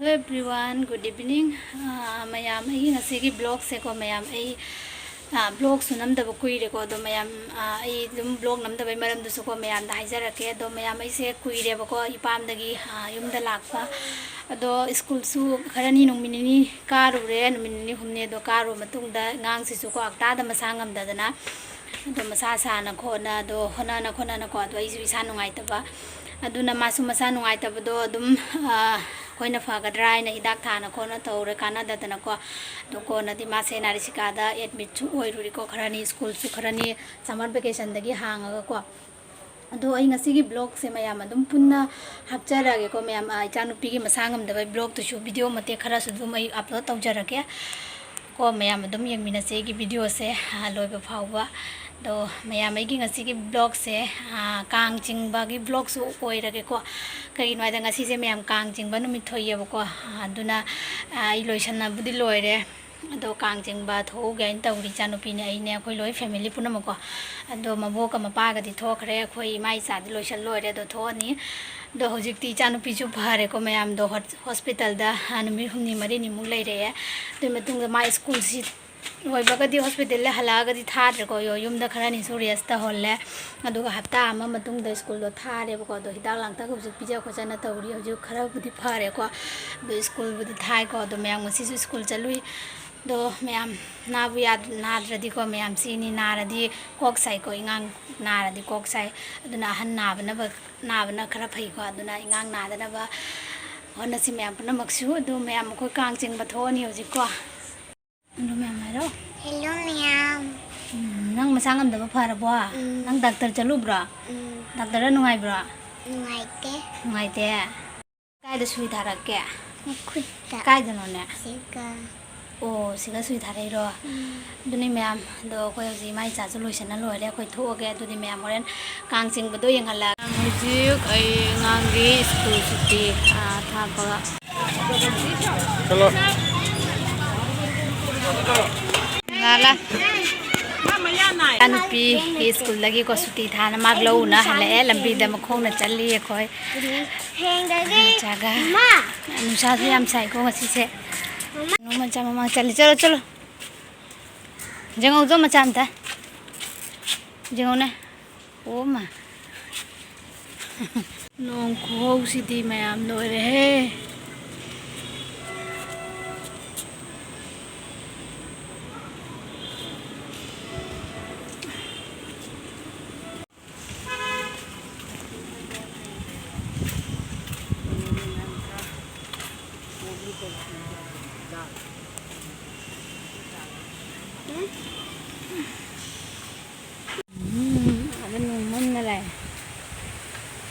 Hello everyone good evening ma'am अगी ब्लॉग से को मैम ब्लॉग नमदब कुरेको मैम ब्लॉग नमदब मरमदूसको मैम हाइजरके मैम से कुरेबको इपामदगी यूमद लापा अदो स्कूल खरनी नुमिनी कारुरे नुमिनी हमने कारू गांगसीको अक्टाद मसा गमदना मसा साना खोना होना खोना को इसा नुंगाइतब अदुना मासु मसा नुंगाइतबदो अखोइना फगद्रा हाइना हिदाक थाना खोना तौरे कानाददनको दो कोनदि मासे नारिसिकादा एडमिट ओइरुरिको खरनी स्कूल खरनी समर वेकेशन दगी हांगागको अदो अई ngasiगी ब्लॉग से मैम अदुम पुन्ना हपचरगेको मैम इचानुपीगी मसांगमदब ब्लॉग तुसु वीडियो मते खरा सुदुम अई अपलोड तौजरके को मैम अदुम यंगमिनसे की वीडियो से लोइबा फाउबा दो मैम की ब्लॉग से कांग चिंबगी ब्लॉग सु ओइरगेको कगिनवाइदा ngasi मैम कांग चिंबा नुमित थोइयेबको अदुना आई लोइसन्नाबुदि लोइरे अदो कांग चिंबा थोगैन तौरी चानुपीने अइने अखोइ लोइ फैमिली पुनमको अदो मबोक मपागदि थोखरे अखोइ इमाई सादि लोइसन लोइरे दो थोनी दो हजिक्ति चानुपीसु फरेको मैम दो हॉस्पिटल दा नुमित हुमनि मरिनि मुक लेरे दो मतुंग मा स्कूल सी होइबगदि हॉस्पिटल ले हलागदि थारेको यो युमदा खरानि सु रेस्ट होल्ले अदुगा हप्ता अमा मतुंग द स्कूल दो थारेबको दो हिदाक लांगता हजिक पिजा खोजना तौरी हजिक खराबुदि फरेको दो स्कूल बुदि थाइको दो मैम ngasisu स्कूल चलुई दो मैम नाबु याद नाद्रदि को मैम सिनी नारदि कोक साइको इंगांग नारदि कोक साइ अदुना हन नाबना खरा फैको अदुना इंगांग नादनबा होनसि मैम पुनमक्सु दो मैम को कांग चिंग बथोनी हजिको अदो मैम हेलो हेलो मैम नंग मसांगमदब फरबो नंग डॉक्टर चलुब्रा डॉक्टर नुंगाइब्रा नुंगाइते कायदा सुई थारके खुदा कायदनोने सिगा ओ सिगा सुई थारैरो दुनि मैम दो कोइ हजि माइ चाचु लोइसना लोइरे कोइ थोगे दुनि मैम होरेन कांग चिंगबदो यंगला हजिक अइ ngangi स्कूल सुटी थापगा चलो नाला अनुपी स्कूल लगी को सुटी थाना माग लौना हले लंबी द मखोंना चली अखोय जागा अनुसा से हम साइको ngasi से नो मचा ममा चली चलो चलो जंगौ जो मचा हमता जंगौ ने ओ मा नोंग खौ सिटी मैम लोरे हे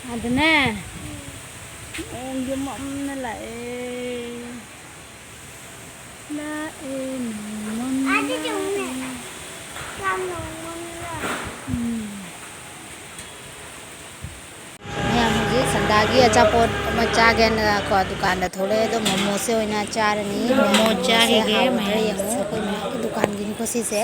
adene yung mom na Ate jumne lam nong ma'am मुझे संदागी अचापोट मचागेन को दुकान दा थोड़े तो मोमो से होइना चारनी मोमो चागे गे मैं यंगो कोई दुकान गिनी कोसी से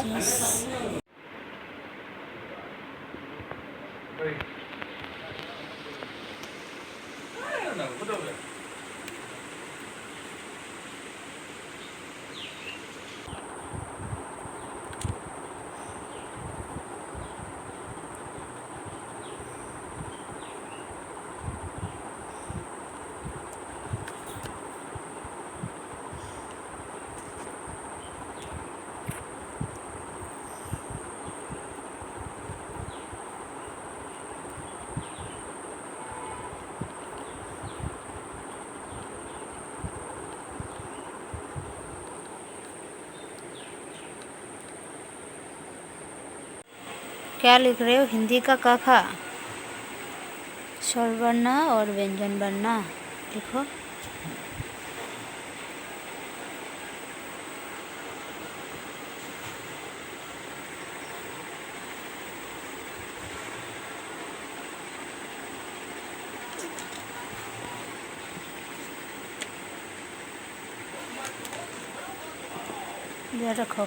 क्या लिख रहे हो हिंदी का क ख स्वर वर्ण और व्यंजन वर्ण लिखो ये रखो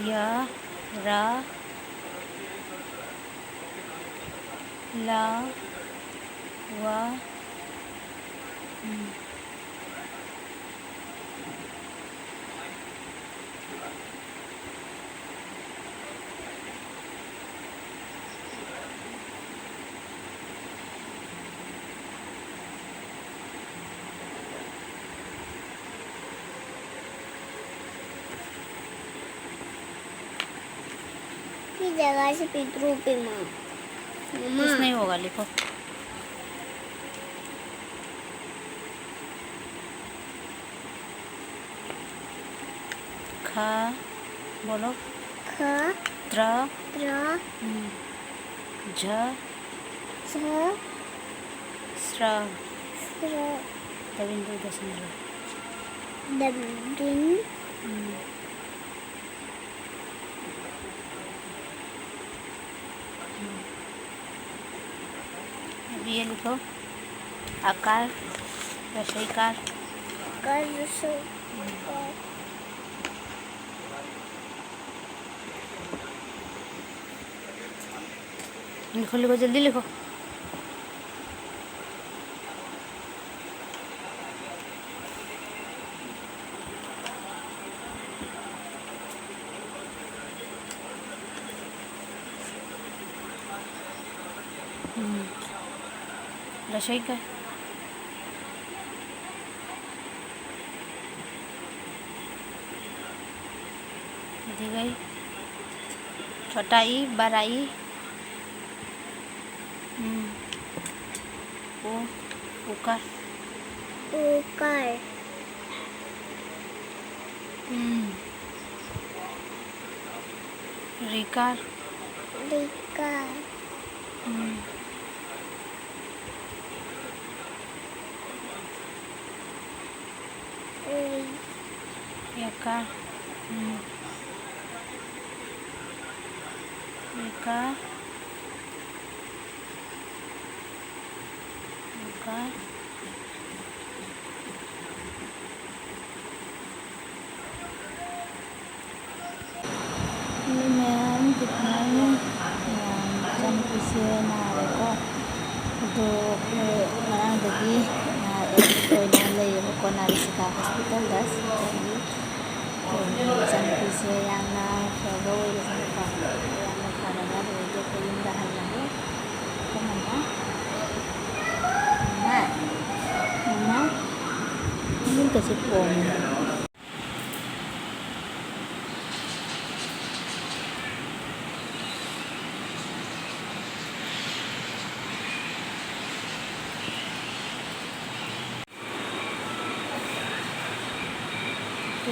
या रा ला वा की जगह से पितरू पे माँ कुछ नहीं होगा, लिखो। खा बोलो। ख त्र त्र झ छ स्र स्र दविंदु दशंद्र दबिन अब ये लिखो। आकार रसईकार कर सो लिखो लिखो जल्दी लिखो। रसोई का दी गई। छोटा ई बड़ा ई ओ उकार उकार रिकार रिकार यकार यकार यकार मैम कितना जन किसी नारे को दो नारदगी को नारिसिका हॉस्पिटल दस जन किसी याना फैबो ये सब का याना खाना ना जो कोई इंदा हल्ला है तो मम्मा मम्मा ini kasih pom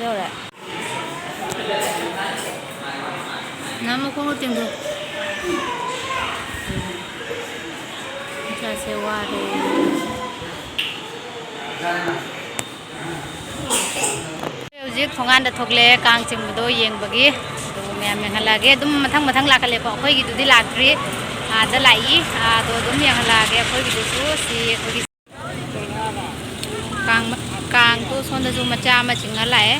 đâu đấy nama ko nguting do sa sewa do hꯧjik thongan da thokle kang chingdo yengbagi do myam halage dum mathang mathang lakale ko khoi gi dudi lakri da lai do dum yang halage khoi gi su si khoi gi kang to son da ju macha ma chinga lai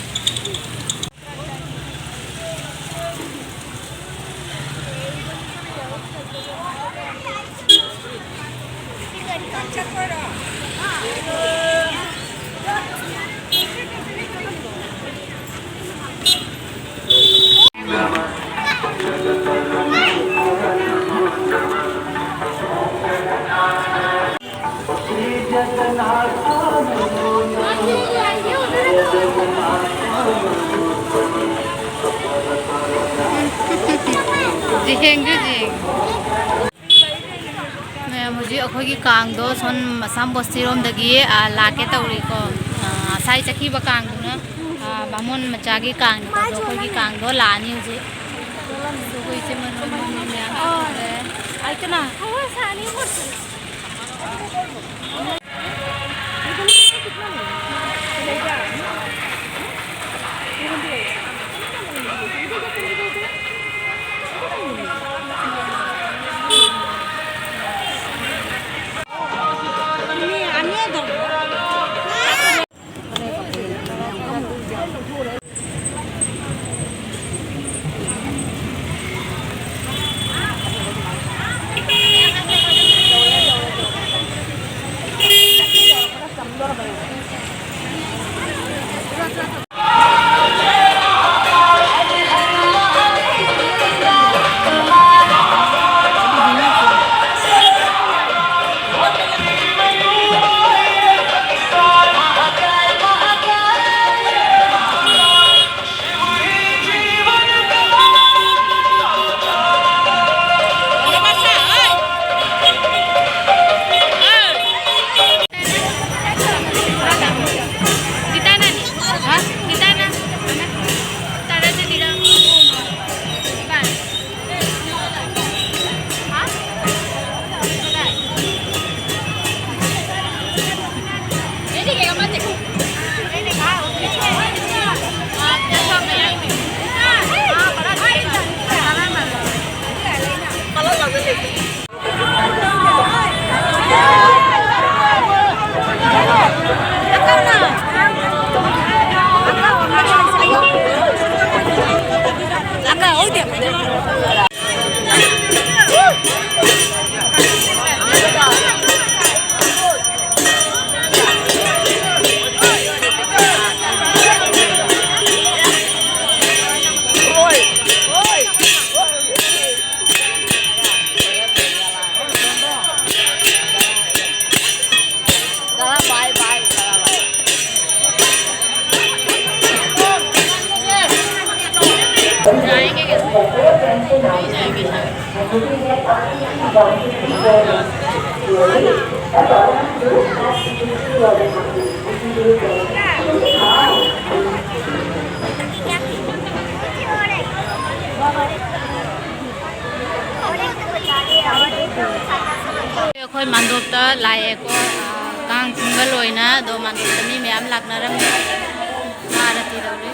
jeng jeng मुझे अखोगी Kong दो सोन मसाम बस्ती रोम दगी लाके तौरी को साई चखी बकांग दुना बामोन मचागी Kong दो अखोगी Kong दो लानी मुझे तो कोई से मन में आई तो ना अखोई मांडोपता लाएको कांग चिंगल होइना दो मांडोपता मी मैम लागनारम आरती दौरे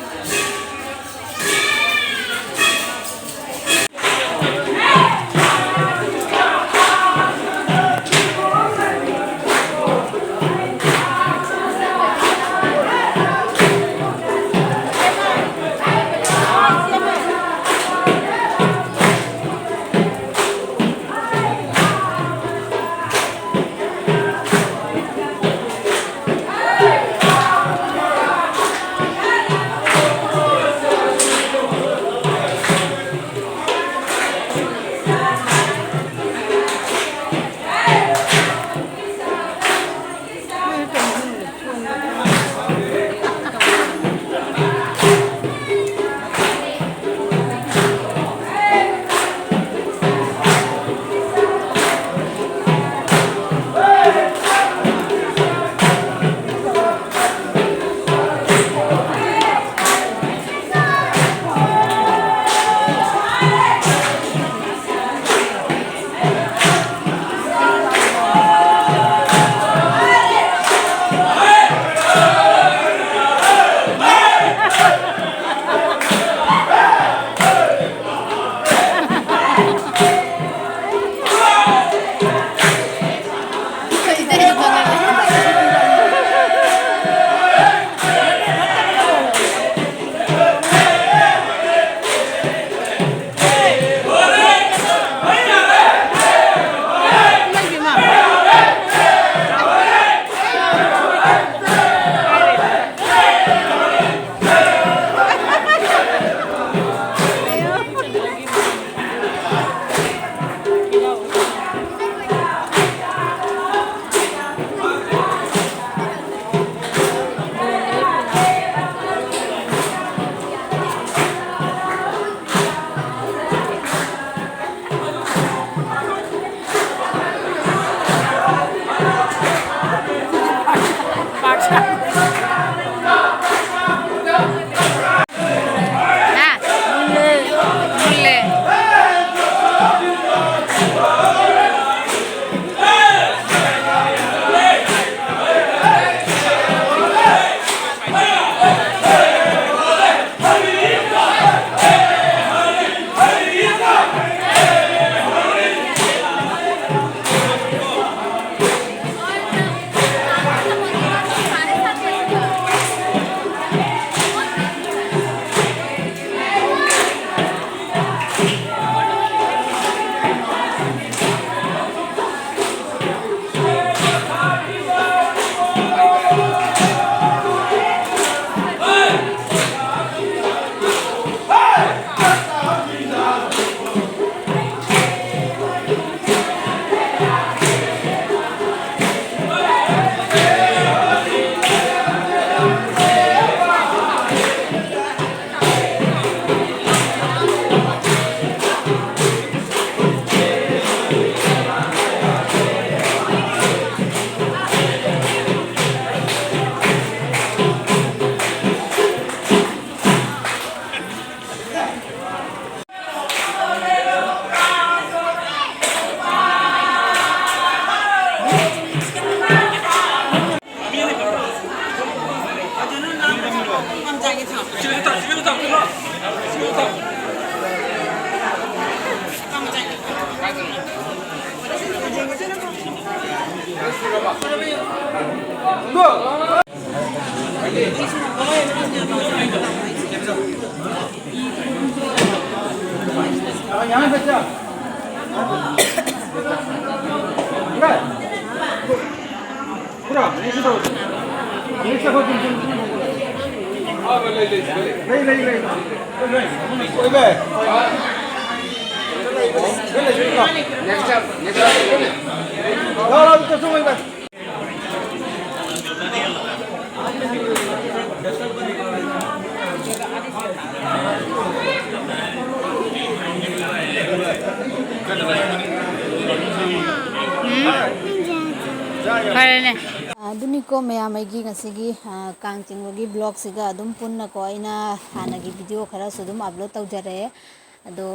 यहाँ से क्या पूरा नहीं से हो ꯐꯔꯦꯅꯦ ꯑꯗꯨꯅꯤꯀꯣ ꯃꯌꯥꯝ ꯑꯩꯒꯤ ꯉꯁꯤꯒꯤ ꯀꯥꯡ ꯆꯤꯡꯕꯒꯤ ꯕ꯭ꯂꯣꯒꯁꯤꯒ ꯑꯗꯨꯝ ꯄꯨꯟꯅꯀꯣ ꯑꯩꯅ ꯍꯥꯟꯅꯒꯤ ꯚꯤꯗꯤꯑꯣ ꯈꯔꯁꯨ ꯑꯗꯨꯝ ꯑꯞꯂꯣꯗ ꯇꯧꯖꯔꯛꯑꯦ ꯑꯗꯣ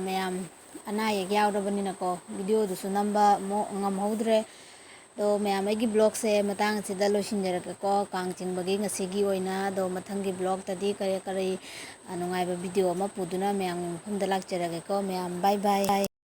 ꯃꯌꯥꯝ ꯑꯅꯥ ꯑꯌꯦꯛ ꯌꯥꯎꯔꯕꯅꯤꯅꯀꯣ ꯚꯤꯗꯤꯑꯣꯗꯨꯁꯨ ꯅꯝꯕ ꯉꯝꯍꯧꯗ꯭ꯔꯦ ꯑꯗꯣ ꯃꯌꯥꯝ ꯑꯩꯒꯤ ꯕ꯭ꯂꯣꯒꯁꯦ ꯃꯇꯥꯡ ꯑꯁꯤꯗ ꯂꯣꯏꯁꯤꯟꯖꯔꯛꯀꯦꯀꯣ ꯀꯥꯡ ꯆꯤꯡꯕꯒꯤ ꯉꯁꯤꯒꯤ ꯑꯣꯏꯅ ꯑꯗꯣ ꯃꯊꯪꯒꯤ ꯕ꯭ꯂꯣꯒꯇꯗꯤ ꯀꯔꯤ ꯅꯨꯡꯉꯥꯏꯕ ꯚꯤꯗꯤꯑꯣ ꯑꯃ ꯄꯨꯗꯨꯅ ꯃꯌꯥꯝꯒꯤ ꯃꯐꯝꯗ ꯂꯥꯛꯆꯔꯒꯦꯀꯣ ꯃꯌꯥꯝ ꯕꯥꯏ ꯕꯥꯏ